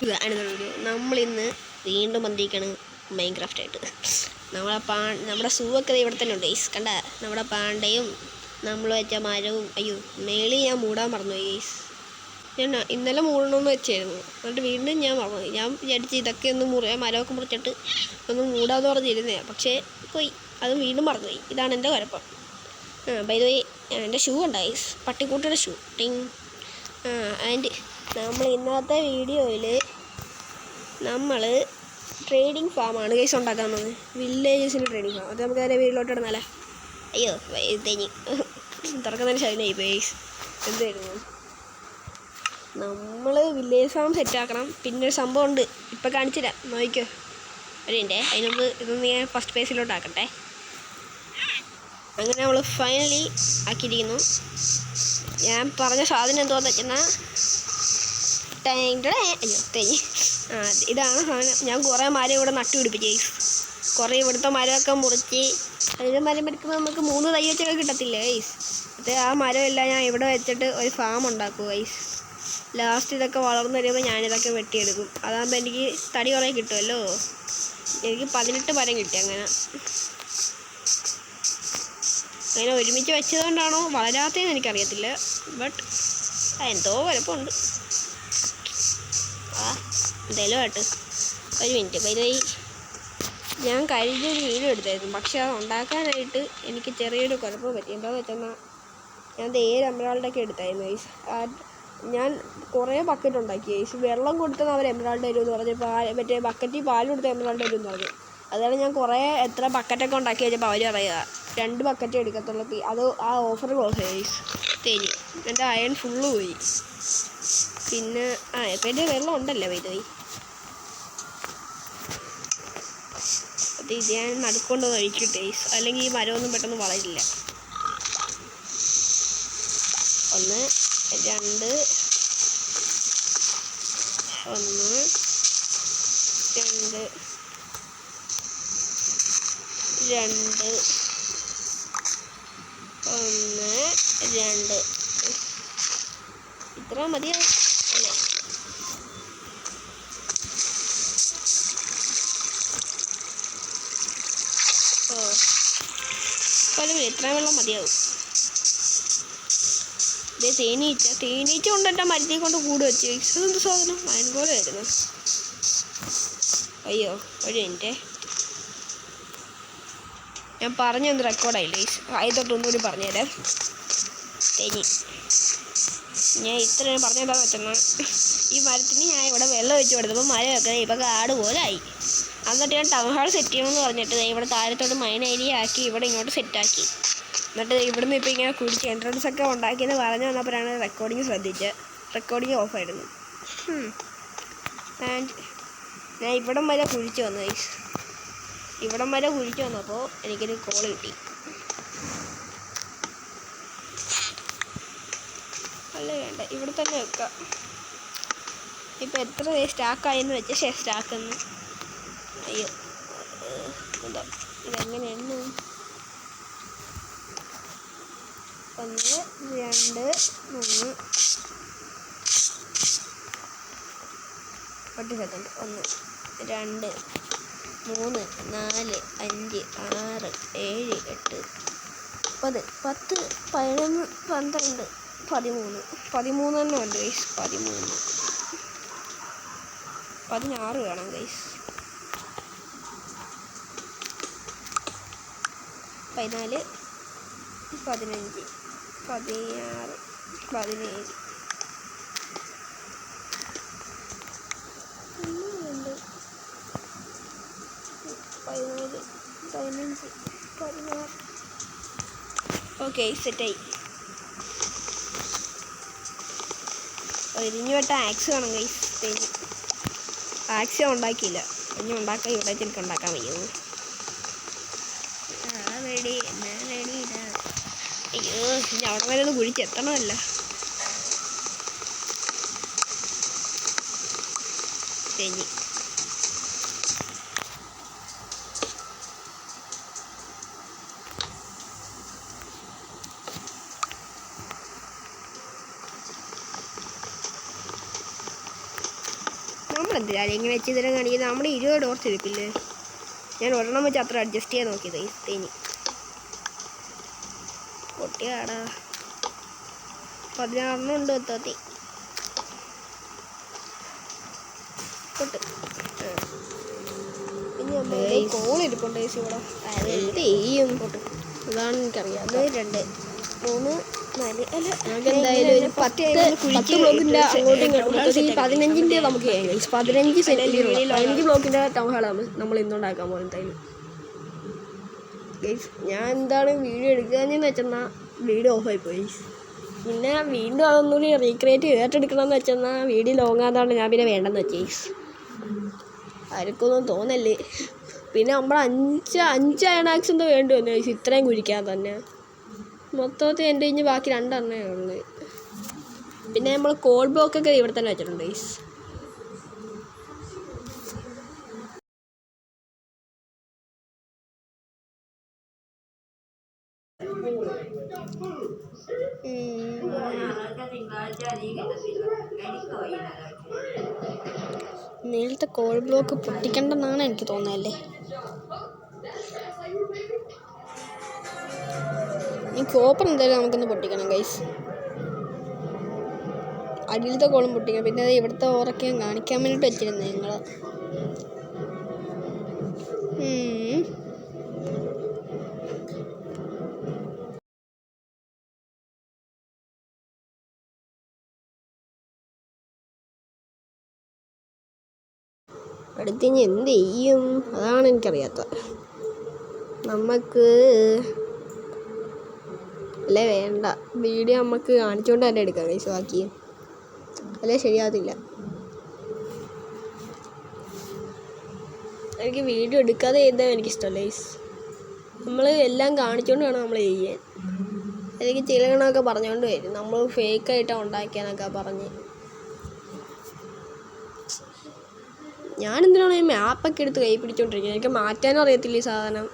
Video. നമ്മളിന്ന് വീണ്ടും വന്നിരിക്കുകയാണ് മൈൻക്രാഫ്റ്റായിട്ട്. നമ്മുടെ സൂവൊക്കെ ഇവിടെ തന്നെ ഉണ്ട് ഗൈസ്. കണ്ട നമ്മുടെ പാണ്ടയും നമ്മൾ വെച്ച മരവും. അയ്യോ, മേളിൽ ഞാൻ മൂടാൻ മറന്നു ഗൈസ്. ഞാൻ ഇന്നലെ മൂടണമെന്ന് വെച്ചായിരുന്നു, എന്നിട്ട് വീണ്ടും ഞാൻ മറന്നു. ഞാൻ വിചാരിച്ച് ഇതൊക്കെ ഒന്ന് മരമൊക്കെ മുറിച്ചിട്ട് ഒന്ന് മൂടാന്ന് പറഞ്ഞിരുന്നേ, പക്ഷേ പോയി, അത് വീണ്ടും മറന്നുപോയി. ഇതാണ് എൻ്റെ കുഴപ്പം. ബൈ ദ വേ, എൻ്റെ ഷൂ ഉണ്ടായി, പട്ടിക്കൂട്ടിയുടെ ഷൂ ടിങ്. ആൻഡ് നമ്മൾ ഇന്നത്തെ വീഡിയോയിൽ നമ്മൾ ട്രേഡിംഗ് ഫാമാണ് ഗൈസ് ഉണ്ടാക്കാൻ പോകുന്നത്. വില്ലേജസിൻ്റെ ട്രേഡിംഗ് ഫാം. അത് നമുക്ക് അതിൻ്റെ വീട്ടിലോട്ട് ഇടുന്നല്ലേ. അയ്യോ തെഞ്ഞി തുറക്കുന്നതിന് ശൈനായി ഗൈസ്. എന്തായിരുന്നു, നമ്മൾ വില്ലേജ് ഫാം സെറ്റാക്കണം. പിന്നെ ഒരു സംഭവം ഉണ്ട്, ഇപ്പം കാണിച്ചില്ല, നോക്കിക്കോ. അതിൻ്റെ അതിനൊന്ന് ഇതൊന്ന് ഞാൻ ഫസ്റ്റ് പേജിലോട്ട് ആക്കട്ടെ. അങ്ങനെ നമ്മൾ ഫൈനലി ആക്കിയിരിക്കുന്നു. ഞാൻ പറഞ്ഞ സാധനം എന്തോന്ന് വെച്ചാൽ അയ്യോ തെഞ്ഞി. ഇതാണ് സാധനം. ഞാൻ കുറേ മരം ഇവിടെ നട്ടുപിടിപ്പിച്ചു ഗൈസ്. കുറേ ഇവിടുത്തെ മരമൊക്കെ മുറിച്ച്, അതിൽ മരം വെക്കുമ്പോൾ നമുക്ക് 3 തൈ വെച്ചൊക്കെ കിട്ടത്തില്ലേ ഗൈസ്. അത് ആ മരമെല്ലാം ഞാൻ ഇവിടെ വെച്ചിട്ട് ഒരു ഫാം ഉണ്ടാക്കും ഗൈസ്. ലാസ്റ്റ് ഇതൊക്കെ വളർന്നു വരുമ്പോൾ ഞാനിതൊക്കെ വെട്ടിയെടുക്കും. അതാകുമ്പോൾ എനിക്ക് തടി കുറേ കിട്ടുമല്ലോ. എനിക്ക് 18 മരം കിട്ടി. അങ്ങനെ ഒരുമിച്ച് വെച്ചതുകൊണ്ടാണോ വളരാത്തതെന്ന് എനിക്കറിയത്തില്ല, ബട്ട് എന്തോ കുഴപ്പമുണ്ട്. എന്തായാലും കേട്ട് ഒരു മിനിറ്റ്. വൈദ്യുതി ഞാൻ കഴിഞ്ഞൊരു വീഡിയോ എടുത്തായിരുന്നു, പക്ഷെ അത് ഉണ്ടാക്കാനായിട്ട് എനിക്ക് ചെറിയൊരു കുഴപ്പം പറ്റി. എന്താണെന്ന് വെച്ചാൽ ഞാൻ 7 എമറാൾഡൊക്കെ എടുത്തായിരുന്നു ഗൈസ്. ഞാൻ കുറേ ബക്കറ്റ് ഉണ്ടാക്കി ഗൈസ്. വെള്ളം കൊടുത്തത് അവർ എമറാൾഡ് തരുമെന്ന് പറഞ്ഞു, മറ്റേ ബക്കറ്റിൽ പാൽ കൊടുത്ത എമറാൾഡ് തരുമെന്ന് പറഞ്ഞു. അതാണ് ഞാൻ കുറേ എത്ര ബക്കറ്റൊക്കെ ഉണ്ടാക്കി വെച്ചപ്പോൾ അവർ പറയുക 2 ബക്കറ്റേ എടുക്കത്തുള്ളൂ. അത് ആ ഓഫർ ക്ലോസ് ഗൈസ്. തേനി എൻ്റെ അയൺ ഫുള്ള് പോയി. പിന്നെ ഇപ്പം എൻ്റെ വെള്ളം ഉണ്ടല്ലോ വൈദ്യുതി. അത് ഇത് ഞാൻ നടുക്കൊണ്ട് കഴിക്കും ഗൈസ്, അല്ലെങ്കിൽ ഈ മരമൊന്നും പെട്ടെന്ന് വളരില്ല. 1 2 1 2 2 1 2 ഇത്ര മതിയോ അല്ലേ? കുഴപ്പമില്ല, ഇത്ര വെള്ളം മതിയാവും. ഇതേ തേനീച്ച കൊണ്ടിട്ട് മരത്തിൽ കൊണ്ട് കൂട് വെച്ച്. ഇതെന്ത് സാധനം, അയൻ പോലെ വരുന്നു. അയ്യോ ഒരു മിനിറ്റ്, ഞാൻ പറഞ്ഞൊന്ന് റെക്കോർഡായില്ലേ ആയതൊട്ടൊന്നുകൂടി പറഞ്ഞുതരാം. തേനി ഞാൻ ഇത്രയും പറഞ്ഞെന്താണെന്ന് വെച്ചാൽ, ഈ മരത്തിന് ഞാൻ ഇവിടെ വെള്ളം ഒഴിച്ച് കൊടുത്തപ്പോൾ മരമൊക്കെ ഇപ്പം കാട് പോലായി. എന്നിട്ട് ഞാൻ ടൗൺ ഹാൾ സെറ്റ് ചെയ്യണമെന്ന് പറഞ്ഞിട്ട് ഇവിടെ താഴത്തോട്ട് മൈൻ ഏരിയ ആക്കി ഇവിടെ ഇങ്ങോട്ട് സെറ്റാക്കി. എന്നിട്ട് ഇവിടുന്ന് ഇപ്പോൾ ഇങ്ങനെ കുടിച്ച് എൻട്രൻസ് ഒക്കെ ഉണ്ടാക്കിയെന്ന് പറഞ്ഞു വന്നപ്പോഴാണ് റെക്കോർഡിങ് ശ്രദ്ധിച്ചത്. റെക്കോർഡിങ് ഓഫായിരുന്നു. ആൻഡ് ഞാൻ ഇവിടം വരെ കുഴിച്ച് വന്നു ഗൈസ്. ഇവിടം വരെ കുഴിച്ച് വന്നപ്പോൾ എനിക്കൊരു കോൾ കിട്ടി. അല്ല വേണ്ട, ഇവിടെ തന്നെ വെക്കാം. ഇപ്പം എത്ര സ്റ്റാക്കായെന്ന് വെച്ചാൽ സ്റ്റാക്കെന്ന്. അയ്യോ എന്താ ഇതെങ്ങനെയാണ്? 1 2 3 10 സെക്കൻഡ്. 1 2 3 4 5 6 7 8 10 10 11 12 13 തന്നെ ഉണ്ട് ഗൈസ്. 16 വേണം ഗൈസ്. 14 15 16 17 15 16. ഓക്കെ സെറ്റായി. ഇരിഞ്ഞു വെട്ട ആക്സ് വേണം ഗൈസ്. ആക്സ് ഉണ്ടാക്കിയില്ല, ഇനി ഉണ്ടാക്കാൻ ഇവിടെ എനിക്ക് ഉണ്ടാക്കാൻ വയ്യോ. Ready ready. അയ്യോ ഇനി അവിടെ വരെ ഒന്ന് കുഴിച്ചെത്തണമല്ല. തെഞ്ഞി നമ്മളെന്തിനാ ഇങ്ങനെ വെച്ച് തരാൻ കാണിക്കുന്നത്? നമ്മുടെ 20 ഡോർച്ച് എടുക്കില്ലേ? ഞാൻ ഒരെണ്ണം വെച്ച് അത്ര അഡ്ജസ്റ്റ് ചെയ്യാൻ നോക്കിയത് തേനി പൊട്ടിയാടാ. 16 ഉണ്ട് ഒത്താത്തി പൊട്ട്. പിന്നെ കോളിരിപ്പുണ്ട് ഇവിടെ. എന്ത് ചെയ്യും? പൊട്ട്. അതാണ് എനിക്കറിയാം. 2 3 4 അല്ല നമുക്ക് എന്തായാലും ഒരു 10 ബ്ലോക്കിൻ്റെ അങ്ങോട്ടും ഇങ്ങോട്ടും 15ൻ്റെ നമുക്ക് ചെയ്യാം. 15 ബ്ലോക്കിൻ്റെ ടൗൺ ഹാളാണ് നമ്മൾ ഇന്നുണ്ടാക്കാൻ പോകുന്നത്. എന്തായാലും ഞാൻ എന്താണ് വീഡിയോ എടുക്കുകയെന്ന് വെച്ചെന്നാൽ വീഡിയോ ഓഫായി പോയി. പിന്നെ വീണ്ടും അതൊന്നുകൂടി റീക്രിയേറ്റ് ചെയ്തിട്ടെടുക്കണമെന്ന് വെച്ചെന്നാൽ വീഡിയോ ലോങ്ങാതാണ് ഞാൻ പിന്നെ വേണ്ടെന്ന് വെച്ചേ. ആർക്കൊന്നും തോന്നല്ലേ. പിന്നെ നമ്മൾ 5 അയണാക്സ് എന്തോ വേണ്ടി വന്നു ഇത്രയും കുഴിക്കാൻ തന്നെ. മൊത്തത്തിൽ എൻ്റെ കഴിഞ്ഞ് ബാക്കി 2 എണ്ണേ ഉള്ളു. പിന്നെ നമ്മൾ കോൾ ബ്ലോക്കൊക്കെ ഇവിടെ തന്നെ വെച്ചിട്ടുണ്ട്. നേരത്തെ കോൾ ബ്ലോക്ക് പൊട്ടിക്കണ്ടെന്നാണ് എനിക്ക് തോന്നുന്നതല്ലേ. ഈ കോപ്പർ എന്തായാലും നമുക്കൊന്ന് പൊട്ടിക്കണം ഗൈസ്. അടിയിലത്തെ കോളും പൊട്ടിക്കണം. പിന്നെ അത് ഇവിടുത്തെ ഓറൊക്കെ കാണിക്കാൻ വേണ്ടിയിട്ട് വെച്ചിരുന്നു നിങ്ങൾ. അടുത്തിനി എന്ത് ചെയ്യും? അതാണ് എനിക്കറിയാത്തത്. നമുക്ക് അല്ലേ വേണ്ട, വീഡിയോ നമുക്ക് കാണിച്ചുകൊണ്ട് തന്നെ എടുക്കാം ഗൈസ്. ബാക്കി അല്ലേ ശരിയാകത്തില്ല. എനിക്ക് വീഡിയോ എടുക്കാതെ ചെയ്താൽ എനിക്കിഷ്ടമല്ല ഗൈസ്. നമ്മൾ എല്ലാം കാണിച്ചുകൊണ്ട് വേണം നമ്മൾ ചെയ്യാൻ. എനിക്ക് ചിലകണമൊക്കെ പറഞ്ഞുകൊണ്ട് വരും നമ്മൾ ഫേക്കായിട്ടാണ് ഉണ്ടാക്കിയാന്നൊക്കെ പറഞ്ഞ്. ഞാനെന്തിനാണ് ഈ മാപ്പൊക്കെ എടുത്ത് കൈ പിടിച്ചോണ്ടിരിക്കുന്നത്? എനിക്ക് മാറ്റാനും അറിയത്തില്ല ഈ സാധനം.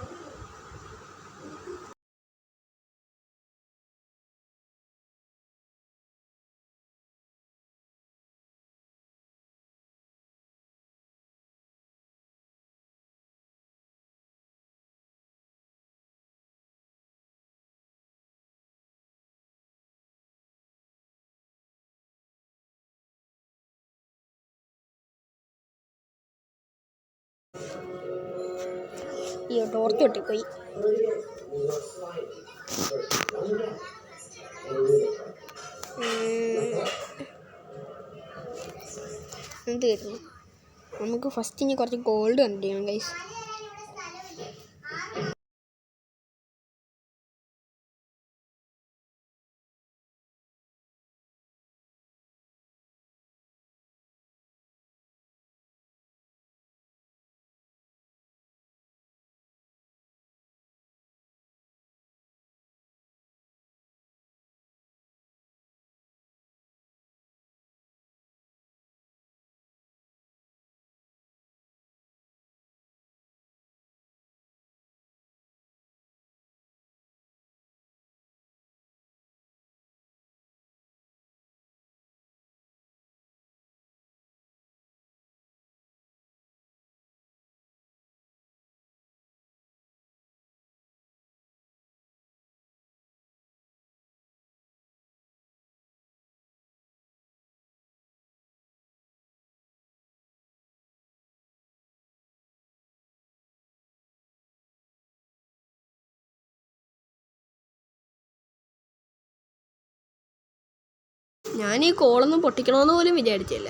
ഈ ടോർച്ച് പൊട്ടിപ്പോയി. എന്തായിരുന്നു? നമുക്ക് ഫസ്റ്റ് ഇനി കുറച്ച് ഗോൾഡ് കണ്ടിരിക്കണം ഗൈസ്. ഞാൻ ഈ കോളൊന്നും പൊട്ടിക്കണമെന്ന് പോലും വിചാരിച്ചില്ല.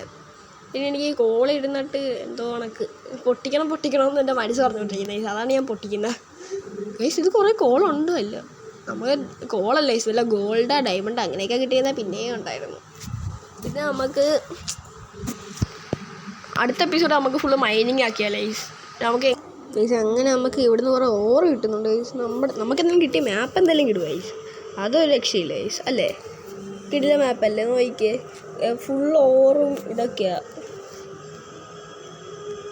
പിന്നെ എനിക്ക് ഈ കോളിരുന്നിട്ട് എന്തോ കണക്ക് പൊട്ടിക്കണമെന്ന് എൻ്റെ മനസ്സ് പറഞ്ഞുകൊണ്ടിരിക്കുന്നത്. അതാണ് ഞാൻ പൊട്ടിക്കുന്നത് ഗൈസ്. ഇത് കുറേ കോളുണ്ടോ അല്ല, നമുക്ക് കോളല്ല ഗൈസ്, വല്ല ഗോൾഡാ ഡയമണ്ട് അങ്ങനെയൊക്കെ കിട്ടിയെന്നാൽ പിന്നെയും ഉണ്ടായിരുന്നു. പിന്നെ നമുക്ക് അടുത്ത എപ്പിസോഡ് നമുക്ക് ഫുള്ള് മൈനിങ് ആക്കിയാലേ ഗൈസ്. നമുക്ക് ഗൈസ് അങ്ങനെ നമുക്ക് ഇവിടുന്ന് കുറേ ഓറ് കിട്ടുന്നുണ്ട് ഗൈസ്. നമുക്കെന്തെങ്കിലും കിട്ടിയ മാപ്പ് എന്തെങ്കിലും കിട്ടും ഗൈസ്. അതൊരു രക്ഷയില്ല ഗൈസ് അല്ലേ. കിട്ടുന്ന മാപ്പല്ലേ നോക്കിക്കേ, ഫുൾ ഓറും ഇതൊക്കെയാണ്.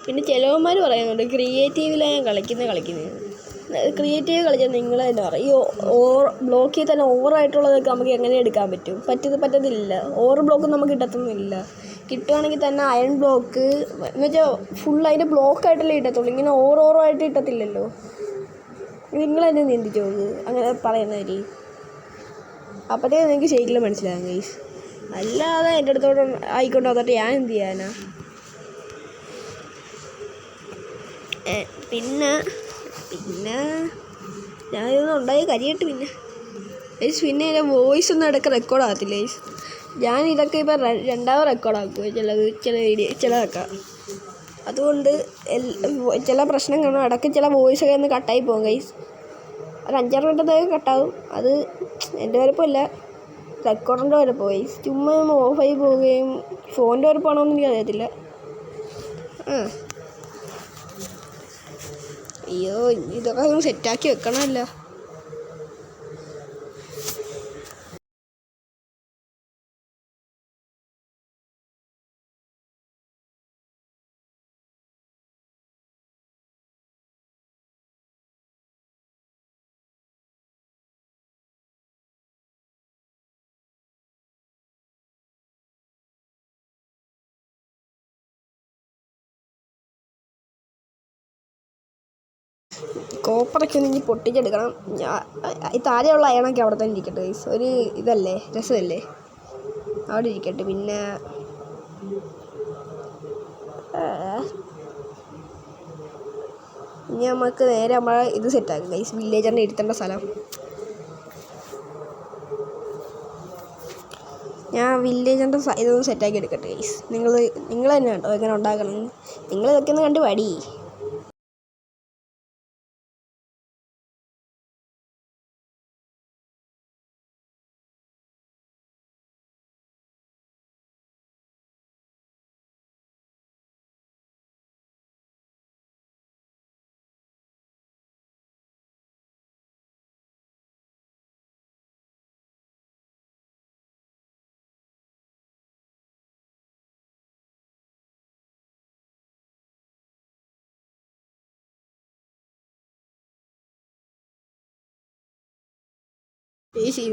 പിന്നെ ചിലവന്മാർ പറയുന്നുണ്ട് ക്രിയേറ്റീവിലാണ് ഞാൻ കളിക്കുന്നത്. ക്രിയേറ്റീവ് കളിച്ചാൽ നിങ്ങൾ തന്നെ പറയും ഈ ബ്ലോക്കിൽ തന്നെ ഓവറായിട്ടുള്ളതൊക്കെ നമുക്ക് എങ്ങനെ എടുക്കാൻ പറ്റും? പറ്റത്തില്ല. ഓവർ ബ്ലോക്ക് നമുക്ക് കിട്ടത്തൊന്നുമില്ല. കിട്ടുവാണെങ്കിൽ തന്നെ അയൺ ബ്ലോക്ക് എന്ന് വെച്ചാൽ ഫുൾ അതിൻ്റെ ബ്ലോക്കായിട്ടല്ലേ ഇട്ടത്തുള്ളൂ, ഇങ്ങനെ ഓരോരോ ആയിട്ട് ഇട്ടത്തില്ലല്ലോ. നിങ്ങൾ തന്നെ ചിന്തിച്ചു നോക്ക് അങ്ങനെ പറയുന്നവർ. അപ്പോഴത്തേക്ക് നിങ്ങൾക്ക് ശരിക്കും മനസ്സിലാകും ഗൈസ്. അല്ലാതെ എൻ്റെ അടുത്തോട്ട് ആയിക്കോട്ടെ വന്നിട്ട് ഞാൻ എന്ത് ചെയ്യാനാ. പിന്നെ ഞാനിതൊന്നും ഉണ്ടായി കരിയട്ട്. പിന്നെ എൻ്റെ വോയിസ് ഒന്നും ഇടയ്ക്ക് റെക്കോർഡാകത്തില്ല ഗൈസ്. ഞാൻ ഇതൊക്കെ ഇപ്പോൾ രണ്ടാമത് റെക്കോർഡാക്കുക ചിലതൊക്കെ. അതുകൊണ്ട് ചില പ്രശ്നം കാണും, ഇടയ്ക്ക് ചില വോയിസൊക്കെ ഒന്ന് കട്ടായി പോകും ഗൈസ്. ഒരു 5-6 മിനിറ്റത്തേക്ക് കട്ടാവും. അത് എൻ്റെ വരപ്പമില്ല, റെക്കോർഡിൻ്റെ വരപ്പോൾ ഗൈസ്. ചുമ്മാ ഓഫായി പോവുകയും ഫോണിൻ്റെ വരപ്പാണോന്ന് എനിക്ക് അറിയത്തില്ല. അയ്യോ ഇതൊക്കെ ഒന്ന് സെറ്റാക്കി വെക്കണമല്ലോ. കോപ്പറൊക്കെ ഒന്ന് പൊട്ടിച്ചെടുക്കണം. ഈ താഴെയുള്ള അയണൊക്കെ അവിടെ തന്നെ ഇരിക്കട്ടെ ഗൈസ്. ഒരു ഇതല്ലേ, രസമല്ലേ, അവിടെ ഇരിക്കട്ടെ. പിന്നെ ഇനി നമുക്ക് നേരെ നമ്മളെ ഇത് സെറ്റാക്കും ഗൈസ്, വില്ലേജറിനെ ഇരുത്തേണ്ട സ്ഥലം. ഞാൻ വില്ലേജറിൻ്റെ ഇതൊന്ന് സെറ്റാക്കി എടുക്കട്ടെ ഗൈസ്. നിങ്ങൾ തന്നെ കേട്ടോ എങ്ങനെ ഉണ്ടാക്കണം. നിങ്ങൾ ഇതൊക്കെ ഒന്ന് കണ്ട് പടി.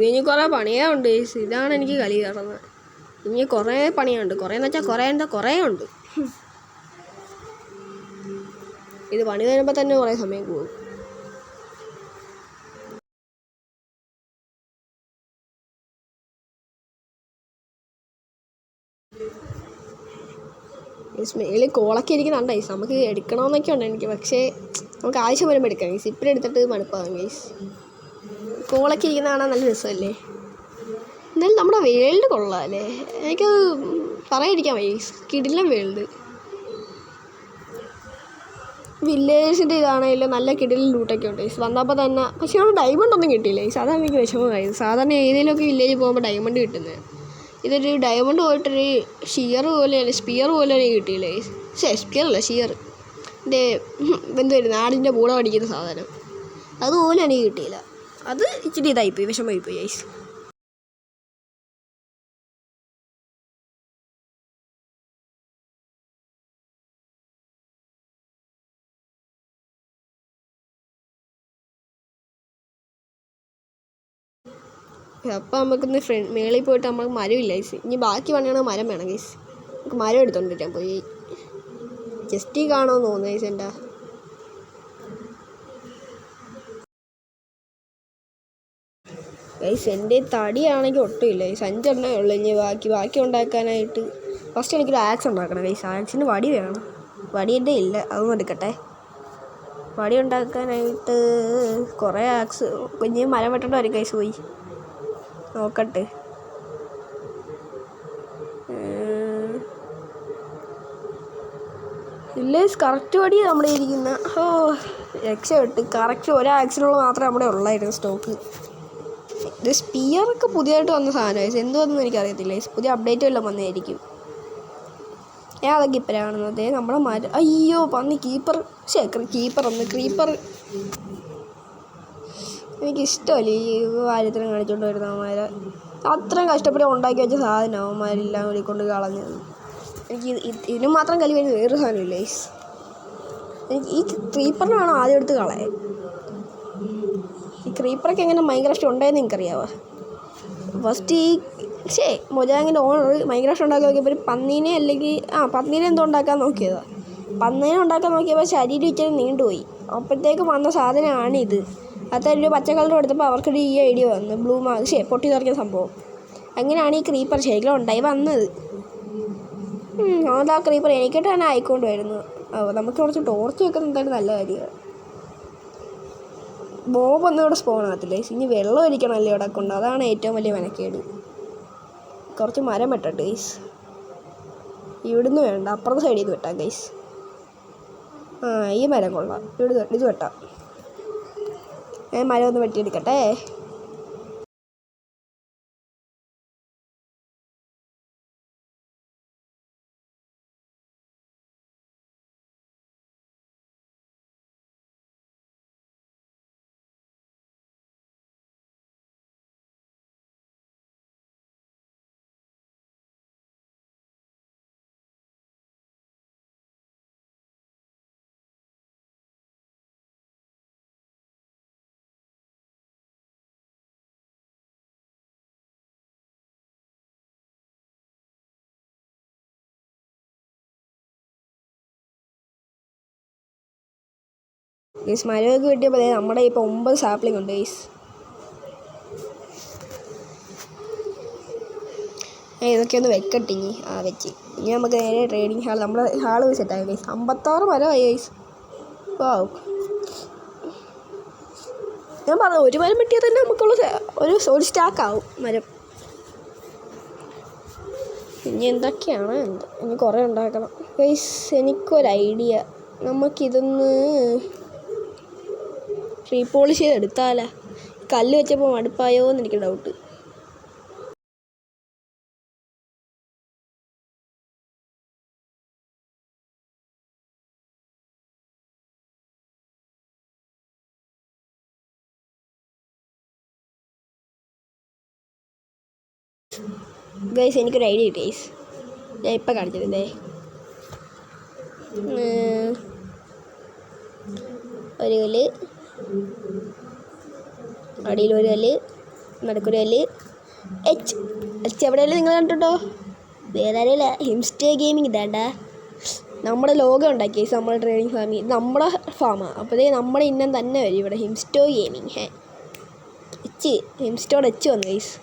ഇനി കുറേ പണിയുണ്ട്. ഇതാണ് എനിക്ക് കളി കയറുന്നത്. ഇനി കുറേ പണിയുണ്ട്. കുറേന്ന് വെച്ചാൽ കുറേ ഉണ്ട്. ഇത് പണി വരുമ്പോൾ തന്നെ കുറേ സമയം പോകും. മേളിൽ കോളൊക്കെ ഇരിക്കുന്നുണ്ട് ഗൈസ്. നമുക്ക് എടുക്കണമെന്നൊക്കെ ഉണ്ട് എനിക്ക്, പക്ഷേ നമുക്ക് ആവശ്യം വരുമ്പോൾ എടുക്കാം ഗൈസ്. ഇപ്പോഴും എടുത്തിട്ട് മടുപ്പാകും ഗൈസ്. കോളൊക്കെ ഇരിക്കുന്ന കാണാൻ നല്ല രസമല്ലേ. എന്നാലും നമ്മുടെ വേൾഡ് കൊള്ളാമല്ലേ, എനിക്കത് പറയാതിരിക്കാൻ വയ്യ. കിടിലൻ വേൾഡ്. വില്ലേജസിൻ്റെ ഇതാണെങ്കിലും നല്ല കിടിലൻ ലൂട്ടൊക്കെ ഉണ്ട് ഗൈസ് വന്നപ്പോൾ തന്നെ. പക്ഷേ അവിടെ ഡയമണ്ട് ഒന്നും കിട്ടിയില്ല ഗൈസ്, അതാണ് എനിക്ക് വിഷമമായത്. സാധാരണ ഏതെങ്കിലുമൊക്കെ വില്ലേജ് പോകുമ്പോൾ ഡയമണ്ട് കിട്ടുന്നത്. ഇതൊരു ഡയമണ്ട് പോയിട്ടൊരു സ്പിയർ പോലെയാണ് കിട്ടിയില്ല ഗൈസ്. സ്പിയർ അല്ല, ഷിയർ. എൻ്റെ എന്തുവായിരുന്നു ആടിൻ്റെ പൂള പഠിക്കുന്ന സാധനം, അതുപോലെ എനിക്ക് കിട്ടിയില്ല. അത് ഇച്ചിരി ഇതായിപ്പോയി, വിഷമമായിപ്പോയി ഗൈസ്. അപ്പം നമുക്കിന്ന് മേളിൽ പോയിട്ട് നമുക്ക് മരമില്ല ഗൈസ്. ഇനി ബാക്കി പണിയാണെങ്കിൽ മരം വേണം ഗൈസ്. നമുക്ക് മരം എടുത്തോണ്ടിരിക്കാൻ പോയി. ജസ്റ്റ് കാണുമെന്ന് തോന്നുന്നു ഗൈസ്. എൻ്റെ ഗൈസ് എൻ്റെ തടിയാണെങ്കിൽ ഒട്ടുമില്ല ഗൈസ്. 5 എണ്ണേ ഉള്ളൂ. ഇനി ബാക്കി ഉണ്ടാക്കാനായിട്ട് ഫസ്റ്റ് എനിക്കൊരു ആക്സ് ഉണ്ടാക്കണം ഗൈസ്. ആക്സിന് വടി വേണം. വടി എൻ്റെ ഇല്ല, അതൊന്നും എടുക്കട്ടെ. വടി ഉണ്ടാക്കാനായിട്ട് കുറേ ആക്സ് കുഞ്ഞ് മരം വെട്ടേണ്ട വരും ഗൈസ്. പോയി നോക്കട്ടെ. ഇല്ലേ കറക്റ്റ് വടി നമ്മുടെ ഇരിക്കുന്ന. രക്ഷപ്പെട്ട്. കറക്റ്റ് ഒരാക്സിനുള്ള മാത്രമേ നമ്മുടെ ഉള്ളായിരുന്നു സ്റ്റോക്ക്. ഇത് സ്പിയറൊക്കെ പുതിയതായിട്ട് വന്ന സാധനമാണ്. എന്തുവെന്ന് എനിക്കറിയത്തില്ല. പുതിയ അപ്ഡേറ്റ് വല്ലതും വന്നതായിരിക്കും. അതൊക്കെ ഇപ്പം കാണുന്നത് നമ്മളെ മരം. അയ്യോ പന്നി ക്രീപ്പർ ക്രീപ്പർ. എനിക്കിഷ്ടമല്ല ഈ കാര്യത്തിനും കാണിച്ചുകൊണ്ട് വരുന്ന അവന്മാരെ. അത്രയും കഷ്ടപ്പെട്ട് ഉണ്ടാക്കി വെച്ച സാധനം അവന്മാരെല്ലാം കൂടി കൊണ്ട് കളഞ്ഞത്. എനിക്ക് ഇതിന് മാത്രം കലി വരുന്ന വേറൊരു സാധനമില്ല ഗൈസ്. എനിക്ക് ഈ ക്രീപ്പറിനെ വേണം ആദ്യം എടുത്ത് കളയാൻ. ഈ ക്രീപ്പറൊക്കെ എങ്ങനെ മൈൻക്രാഫ്റ്റ് ഉണ്ടായെന്ന് എനിക്കറിയാവോ. ഫസ്റ്റ് ഈ മൊജാങ്ങിൻ്റെ ഓണർ മൈൻക്രാഫ്റ്റ് ഉണ്ടാക്കാൻ നോക്കിയപ്പോൾ ഒരു പന്നീനെ അല്ലെങ്കിൽ പന്നീനെ എന്തോ ഉണ്ടാക്കാൻ നോക്കിയതാണ്. പന്നീനെ ഉണ്ടാക്കാൻ നോക്കിയപ്പോൾ ശരീരം ഇച്ചിരി നീണ്ടുപോയി. അപ്പോഴത്തേക്ക് വന്ന സാധനമാണ് ഇത്. അതൊരു പച്ച കളർ എടുത്തപ്പോൾ അവർക്കൊരു ഈ ഐഡിയ വന്നു, ബ്ലൂ മാർക്ക് പൊട്ടി തുറക്കുന്ന സംഭവം. അങ്ങനെയാണ് ഈ ക്രീപ്പർ ശരിക്കും ഉണ്ടായി വന്നത്. അതാ ക്രീപ്പർ എനിക്കിട്ട് തന്നെ ആയിക്കൊണ്ട് വരുന്നത്. നമുക്ക് കുറച്ച് ടോർച്ച് വെക്കുന്നത് എന്തായാലും നല്ല കാര്യമാണ്. ബോബൊന്നും ഇവിടെ സ്പോൺ ആകത്തില്ലേ. ഇനി വെള്ളം ഒഴിക്കണമല്ലോ ഇവിടെ കൊണ്ട്, അതാണ് ഏറ്റവും വലിയ മെനക്കേട്. കുറച്ച് മരം വെട്ടട്ടെ ഗൈസ്. ഇവിടുന്ന് വേണ്ട, അപ്പുറത്തെ സൈഡിൽ നിന്ന് വെട്ടാം ഗൈസ്. ഈ മരം കൊള്ളാം, ഇത് വെട്ടാം. മരം ഒന്ന് വെട്ടിയെടുക്കട്ടെ. ഗൈസ് മരമൊക്കെ കിട്ടിയപ്പോൾ നമ്മുടെ ഇപ്പോൾ 9 സാപ്ലിംഗ് ഉണ്ട് ഗൈസ്. ഇതൊക്കെ ഒന്ന് വെക്കട്ടിങ്ങി വെച്ച് ഇനി നമുക്ക് നേരെ ട്രേഡിങ് ഹാൾ, നമ്മുടെ ഹാള് സെറ്റായി ഗൈസ്. 56 മരമായി ഗൈസ്. ഞാൻ പറഞ്ഞു ഒരു മരം വെട്ടിയാൽ തന്നെ നമുക്കുള്ള ഒരു സ്റ്റാക്കാവും മരം. ഇനി എന്തൊക്കെയാണ് ഇനി കുറേ ഉണ്ടാക്കണം ഗൈസ്. എനിക്കൊരു ഐഡിയ, നമുക്കിതൊന്ന് റീപോളിഷ് ചെയ്തെടുത്താലോ. കല്ല് വെച്ചപ്പോൾ മടുപ്പായോ എന്ന് എനിക്ക് ഡൗട്ട്. ഗൈസ് എനിക്കൊരു ഐഡിയ കിട്ടി ഗൈസ്. ഞാൻ ഇപ്പം കാണിച്ചിരുന്നേ. ഒരു കല്ല്, അടിയിലൊരു കല്ല്, നടുക്കൊരു കല്ല്. എവിടെയല്ലേ നിങ്ങൾ കണ്ടിട്ടോ? വേറെ ആരെയല്ല, ഹിംസ്റ്റേ ഗെയിമിങ്. ഇതാണ്ടാ നമ്മുടെ ലോഗോ ഉണ്ടാക്കി ഗൈസ്. നമ്മുടെ ട്രേഡിങ് ഫാമിൽ നമ്മുടെ ഫാമാണ്. അപ്പോഴേ നമ്മുടെ ഇനം തന്നെ വരും ഇവിടെ, ഹിംസ്റ്റോ ഗെയിമിങ്. ഹിംസ്റ്റോടെ വന്നു ഗൈസ്.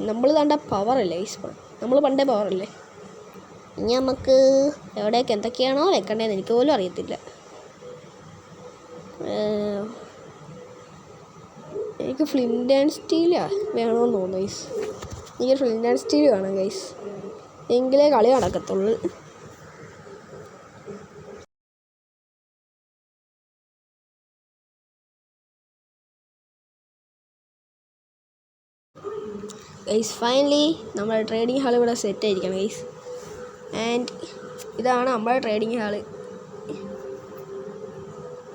നമ്മൾ കണ്ട പവറല്ലേ ഗൈസ്, നമ്മൾ പണ്ടേ പവറല്ലേ. ഇനി നമുക്ക് എവിടെയൊക്കെ എന്തൊക്കെയാണോ വെക്കേണ്ടതെന്ന് എനിക്ക് പോലും അറിയത്തില്ല. എനിക്ക് ഫ്ലിൻറ്റ് ആൻഡ് സ്റ്റീൽ വേണമെന്ന് തോന്നുന്നു ഗൈസ്. എനിക്ക് ഫ്ലിൻറ്റ് ആൻഡ് സ്റ്റീൽ വേണം ഗൈസ്, എങ്കിലേ കളി നടക്കത്തുള്ളൂ. ഗൈസ് ഫൈനലി നമ്മുടെ ട്രേഡിങ് ഹാൾ ഇവിടെ സെറ്റ് ആയിരിക്കണം ഗൈസ്. ആൻഡ് ഇതാണ് നമ്മുടെ ട്രേഡിങ് ഹാള്.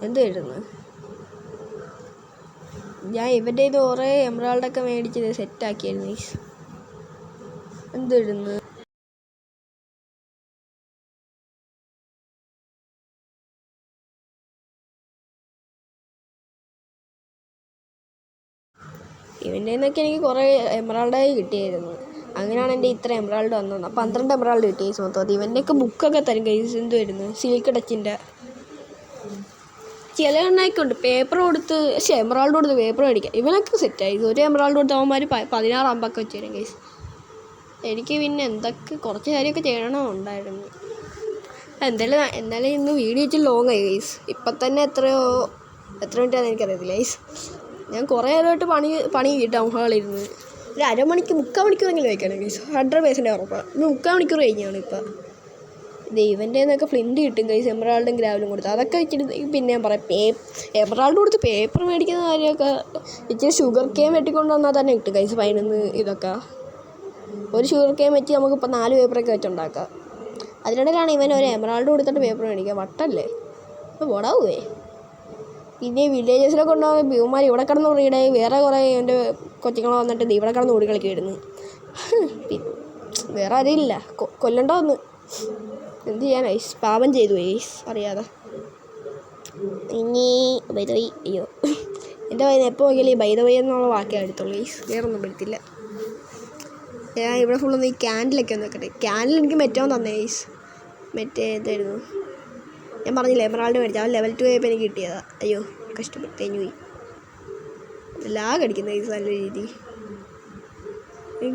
എന്ത് വരുന്നത്, ഞാൻ ഇവൻ്റെ ഇത് കുറേ എമറാൾഡൊക്കെ മേടിച്ചത് സെറ്റാക്കിയായിരുന്നു ഗൈസ്. എന്ത് വരുന്നത്, ഇവൻ്റെ നിന്നൊക്കെ എനിക്ക് കുറേ എമറാൾഡായി കിട്ടിയായിരുന്നു. അങ്ങനെയാണ് എൻ്റെ ഇത്ര എമറാൾഡ് വന്നത്. 12 എമറാൾഡ് കിട്ടി ഗൈസ് മൊത്തം. ഇവൻ്റെയൊക്കെ ബുക്കൊക്കെ തരും ഗൈസ്. എന്ത് വരുന്നത്, സിൽക്ക് ടച്ചിൻ്റെ ചില എണ്ണയൊക്കെ ഉണ്ട്. പേപ്പർ കൊടുത്ത് എമറാൾഡ് കൊടുത്ത് പേപ്പർ മേടിക്കാം. ഇവനൊക്കെ സെറ്റായി. ഒരു എമറാൾഡ് കൊടുത്ത് അവന്മാർ 16 അമ്പൊക്കെ വെച്ച് തരും ഗൈസ്. എനിക്ക് പിന്നെ എന്തൊക്കെ കുറച്ച് കാര്യമൊക്കെ ചെയ്യണമുണ്ടായിരുന്നു. എന്തായാലും ഇന്ന് വീഡിയോ വെച്ച് ലോങ് ആയി ഗൈസ്. ഇപ്പം തന്നെ എത്ര മിനിറ്റാണെന്ന് എനിക്കറിയത്തില്ല ഗൈസ്. ഞാൻ കുറേ നേരമായിട്ട് പണി ടൗൺ ഹാളിരുന്ന് ഒരു അരമണിക്കൂർ 3/4 മണിക്കൂറെങ്കിലും വയ്ക്കണം ഗൈസ്. 100% ഉറപ്പാണ്. 3/4 മണിക്കൂർ കഴിഞ്ഞാണ് ഇപ്പം. ഇവൻ്റെ നിന്നൊക്കെ ഫ്ലിൻറ്റ് കിട്ടും ഗൈസ്, എമറാൾഡും ഗ്രാവലും കൊടുത്ത്. അതൊക്കെ വെച്ചിട്ട് പിന്നെ ഞാൻ പറയാം, എമറാൾഡ് കൊടുത്ത് പേപ്പർ മേടിക്കുന്ന കാര്യമൊക്കെ ഇച്ചിരി ഷുഗർ കെയിൻ വെട്ടിക്കൊണ്ട് വന്നാൽ തന്നെ കിട്ടും ഗൈസ്. പതിനൊന്ന് ഇതൊക്കെ ഒരു ഷുഗർ കെയിൻ വെച്ച് നമുക്കിപ്പോൾ 4 പേപ്പറൊക്കെ വെച്ചുണ്ടാക്കാം. അതിനിടയിലാണ് ഇവൻ ഒരു എമറാൾഡ് കൊടുത്തിട്ട് പേപ്പർ മേടിക്കുക. വട്ടല്ലേ, അപ്പോൾ ഓടാവുമേ. പിന്നെ വില്ലേജസിലൊക്കെ ഉണ്ടാകുമ്പോൾ ഭീമാർ ഇവിടെ കിടന്ന് ഓടിയിടായി. വേറെ കുറേ എൻ്റെ കൊച്ചുങ്ങളെ വന്നിട്ട് ഇവിടെ കിടന്ന് ഓടി കളിക്കുമായിരുന്നു. വേറെ അറിയില്ല, കൊല്ലണ്ടോ ഒന്ന്. എന്ത് ചെയ്യാൻ ഐസ്, പാപം ചെയ്തു ഐസ് അറിയാതെ. ഇനി ബൈദവൈ, അയ്യോ എൻ്റെ എപ്പോൾ നോക്കിയാലും ഈ ബൈദവൈ എന്നുള്ള വാക്കേ എടുത്തുള്ളൂ ഐസ്, വേറെ ഒന്നും എടുത്തില്ല. ഞാൻ ഇവിടെ ഫുള്ളൊന്ന് ഈ ക്യാൻഡിലൊക്കെ ഒന്ന് വെക്കട്ടെ. ക്യാൻഡിൽ എനിക്ക് മെറ്റോ തന്നെ ഗൈസ്. മറ്റേ ഇതായിരുന്നു ഞാൻ പറഞ്ഞില്ലേ, എമറാൾഡ് മേടിച്ചു. ആ ലെവൽ 2 ആയപ്പോൾ എനിക്ക് കിട്ടിയതാ. അയ്യോ കഷ്ടപ്പെട്ട് തേഞ്ഞു പോയി. ലാഗ് അടിക്കുന്ന ഗൈസ് നല്ല രീതി.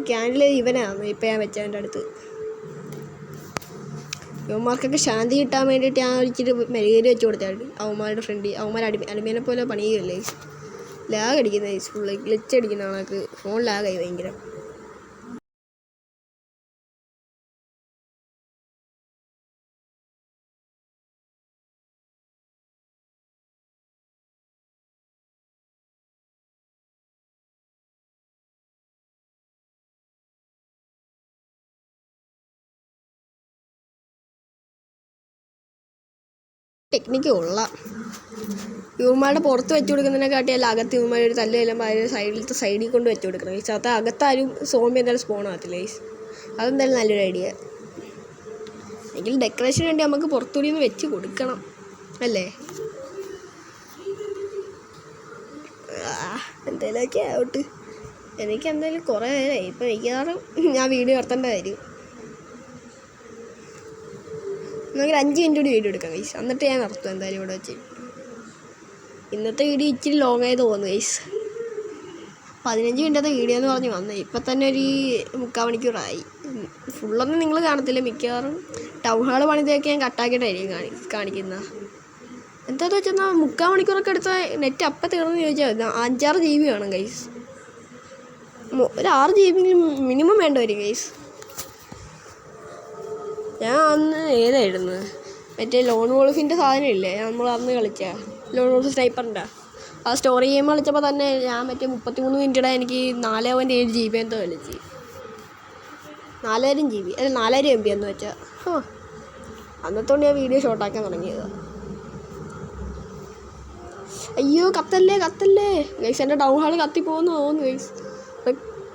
ക്യാൻഡിൽ ഇവനാണ് ഇപ്പം ഞാൻ വെച്ചതിൻ്റെ അടുത്ത്. യുവമാർക്കൊക്കെ ശാന്തി കിട്ടാൻ വേണ്ടിയിട്ട് ഞാൻ ഇച്ചിരി മെഴുകേരി വെച്ച് കൊടുത്താൽ അവന്മാരുടെ ഫ്രണ്ട്. അവന്മാർ അടിമേനെ പോലെ പണിയുകയല്ലേ. ലാഗ് അടിക്കുന്ന ഗൈസ് ഫുള്ള് ഗ്ലിച്ച് അടിക്കുന്ന ആൾക്ക്. ഫോൺ ലാഗായി ഭയങ്കര. ടെക്നിക്ക് കൊള്ളാം. ഇവന്മാരുടെ പുറത്ത് വെച്ച് കൊടുക്കുന്നതിനെക്കാട്ടി അല്ല അകത്ത് ഇവന്മാർ ഒരു തല്ല് ചെല്ലുമ്പോൾ അതിൽ സൈഡിൽ കൊണ്ട് വെച്ച് കൊടുക്കണം ഗൈസ്. അത് അകത്താരും സോംബി എന്തായാലും സ്പോൺ ആകത്തില്ല ഗൈസ്. അതെന്തായാലും നല്ലൊരു ഐഡിയ. എങ്കിലും ഡെക്കറേഷന് വേണ്ടി നമുക്ക് പുറത്തുകൂടി ഒന്ന് വെച്ച് കൊടുക്കണം അല്ലേ. എന്തായാലുമൊക്കെ ആവട്ടെ. എനിക്ക് എന്തായാലും കുറേ നേരമായി ഇപ്പം മിക്കവാറും ഞാൻ വീഡിയോ നിർത്തേണ്ട കാര്യം. നമുക്ക് 5 മിനിറ്റ് കൂടി വീഡിയോ എടുക്കാം ഗൈസ്, എന്നിട്ട് ഞാൻ നിർത്തും എന്തായാലും ഇവിടെ വെച്ച്. ഇന്നത്തെ വീഡിയോ ഇച്ചിരി ലോങ് ആയി തോന്നുന്നു ഗൈസ്. 15 മിനിറ്റത്തെ വീഡിയോ എന്ന് പറഞ്ഞ് വന്നത് ഇപ്പം തന്നെ ഒരു 3/4 മണിക്കൂറായി. ഫുള്ളൊന്നും നിങ്ങൾ കാണത്തില്ല, മിക്കവാറും ടൗൺ ഹാൾ പണിതൊക്കെ ഞാൻ കട്ടാക്കിയിട്ടായിരിക്കും കാണിക്കുന്നത്. എന്താണെന്ന് വെച്ചാൽ 3/4 മണിക്കൂറൊക്കെ എടുത്ത നെറ്റ് അപ്പം തീർന്നെന്ന് ചോദിച്ചാൽ 5-6 GB വേണം ഗൈസ്. ഒരു 6 GB മിനിമം വേണ്ട വരും ഗൈസ്. ഞാൻ അന്ന് ഏതായിരുന്നു മറ്റേ ലോൺ വോൾഫിൻ്റെ സാധനം ഇല്ലേ നമ്മൾ അന്ന് കളിച്ച ലോൺ വോൾഫ് സ്നൈപ്പറിൻ്റെ ആ സ്റ്റോറി ഗെയിം കളിച്ചപ്പോൾ തന്നെ ഞാൻ മറ്റേ 33 മിനിറ്റിടെ എനിക്ക് 4.7 GB എന്തോ കളിച്ച്. 4000 GB അല്ല 4000 MB എന്ന് വെച്ചാൽ അന്നത്തോണ്ട് ഞാൻ വീഡിയോ ഷോർട്ടാക്കാൻ തുടങ്ങിയതാണ്. അയ്യോ കത്തല്ലേ ഗൈസ്, എൻ്റെ ടൗൺ ഹാൾ കത്തിപ്പോകുന്നു തോന്നുന്നു ഗൈസ്.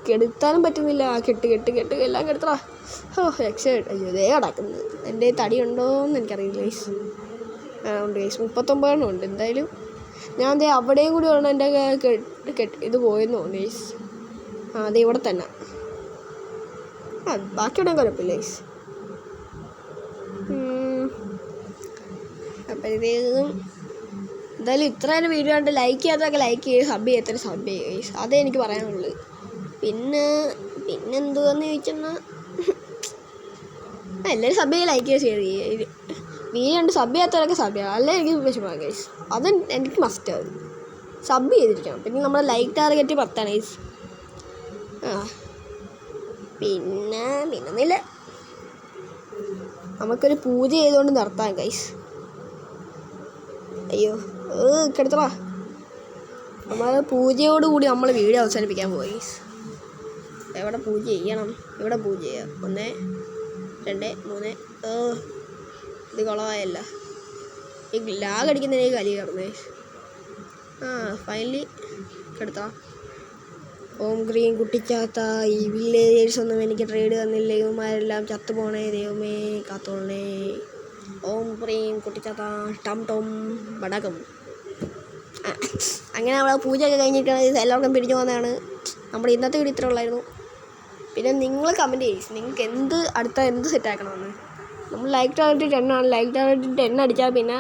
കെടുത്താനും പറ്റുന്നില്ല. കെട്ട് എല്ലാം കെടുത്തടാ. രക്ഷ. അയ്യോ ഇതേ കിടക്കുന്നത്. എൻ്റെ തടി ഉണ്ടോയെന്ന് എനിക്കറിയില്ല ഗൈസ്. ഉണ്ട് ഗൈസ്, 39 ഉണ്ട്. എന്തായാലും ഞാൻ ദേ അവിടെയും കൂടി വേണം എൻ്റെ ഇത് പോയെന്ന് തോന്നുന്നു ഗൈസ്. അതെ ഇവിടെ തന്നെ. ബാക്കി ഇടാൻ കുഴപ്പമില്ല ഗൈസ്. അപ്പോഴത്തേക്കും എന്തായാലും ഇത്ര നേരം വീഡിയോ കണ്ട് ലൈക്ക് ചെയ്യാത്തതൊക്കെ ലൈക്ക് ചെയ്യുക, സബ് ചെയ്യാത്ത സബ് ചെയ്യുക ഗൈസ്. അതേ എനിക്ക് പറയാനുള്ളൂ. പിന്നെന്തുവെന്ന് ചോദിച്ചെന്നാൽ എല്ലാവരും സബ് ചെയ്യുക, ലൈക്ക് ചെയ്യുക, ഷെയർ ചെയ്യുക. വീഡിയോ കണ്ട് സബ് ചെയ്യാത്തവരൊക്കെ സബ് ചെയ്യുക. അല്ലേ എനിക്ക് വിഷമമാണ് ഗൈസ്. അത് എനിക്ക് മസ്റ്റാവും. സബ് ചെയ്തിരിക്കണം. പിന്നെ നമ്മുടെ ലൈക്ക് ടാർഗറ്റ് 10 ഗൈസ്. പിന്നൊന്നുമില്ല, നമുക്കൊരു പൂജ ചെയ്തുകൊണ്ട് നിർത്താം ഗൈസ്. അയ്യോ കിടത്തടാ. നമ്മൾ പൂജയോടുകൂടി നമ്മൾ വീഡിയോ അവസാനിപ്പിക്കാൻ പോയി ഗൈസ്. എവിടെ പൂജ ചെയ്യണം? ഇവിടെ പൂജ ചെയ്യാം. 1 2 3. ഇത് കുളമായല്ല. ഈ ലാഗ് അടിക്കുന്നതിന് കലി കിടന്നേ. ഫൈനലി കിടത്താം. ഓം ഗ്രീൻ കുട്ടിച്ചാത്ത, ഈ വില്ലേജേഴ്സ് ഒന്നും എനിക്ക് ട്രേഡ് തന്നില്ല. ഇവന്മാരെല്ലാം ചത്തുപോണേ, ദൈവമേ കാത്തോളണേ. ഓം ഗ്രീൻ കുട്ടിച്ചാത്ത ടം ടോം വടകം. അങ്ങനെ അവിടെ പൂജയൊക്കെ കഴിഞ്ഞിട്ട് എല്ലാവർക്കും പിടിച്ചു പോകുന്നതാണ്. നമ്മുടെ ഇന്നത്തെ വീഡിയോ ഇത്ര ഉള്ളായിരുന്നു. പിന്നെ നിങ്ങൾ കമൻറ്റ് ചെയ്യും നിങ്ങൾക്ക് എന്ത് സെറ്റാക്കണമെന്ന്. നമ്മൾ ലൈക്ക് ടാർഗറ്റ് 10 ആണ്. ലൈക്ക് ടാർഗറ്റ് 10 അടിച്ചാൽ പിന്നെ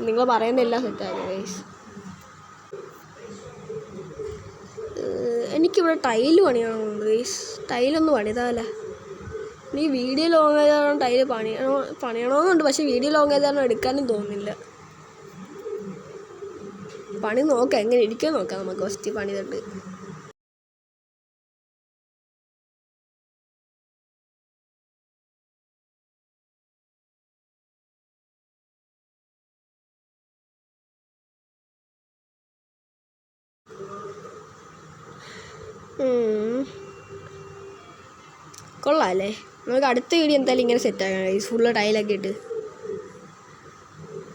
നിങ്ങൾ പറയുന്ന എല്ലാം സെറ്റാക്കും ഗൈസ്. എനിക്കിവിടെ ടൈല് പണിയണമെന്നുണ്ട് ഗൈസ്. ടൈലൊന്നും പണിതാല. ഈ വീഡിയോ ലോങ് ആയതാണ് ടൈല് പണിയണമെന്നുണ്ട്. പക്ഷേ വീഡിയോ ലോങ് ആയതാണ് എടുക്കാനും തോന്നുന്നില്ല. പണി നോക്കാം, എങ്ങനെ ഇരിക്കാൻ നോക്കാം നമുക്ക് ഫസ്റ്റ് പണി തൊട്ട്. കൊള്ളാമല്ലേ? നമുക്ക് അടുത്ത വീഡിയോ എന്തായാലും ഇങ്ങനെ സെറ്റാക്കാം ഗൈസ്, ഫുള്ള് ടൈലൊക്കെ ഇട്ട്.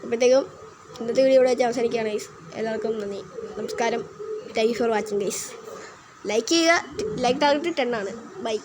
അപ്പോഴത്തേക്കും ഇന്നത്തെ വീഡിയോ ഇവിടെ വെച്ച് അവസാനിക്കുകയാണ് ഗൈസ്. എല്ലാവർക്കും നന്ദി, നമസ്കാരം. Thank you for watching guys. Like ചെയ്യുക. ലൈക്ക് ടാർഗറ്റ് 10 ആണ്. ബൈ.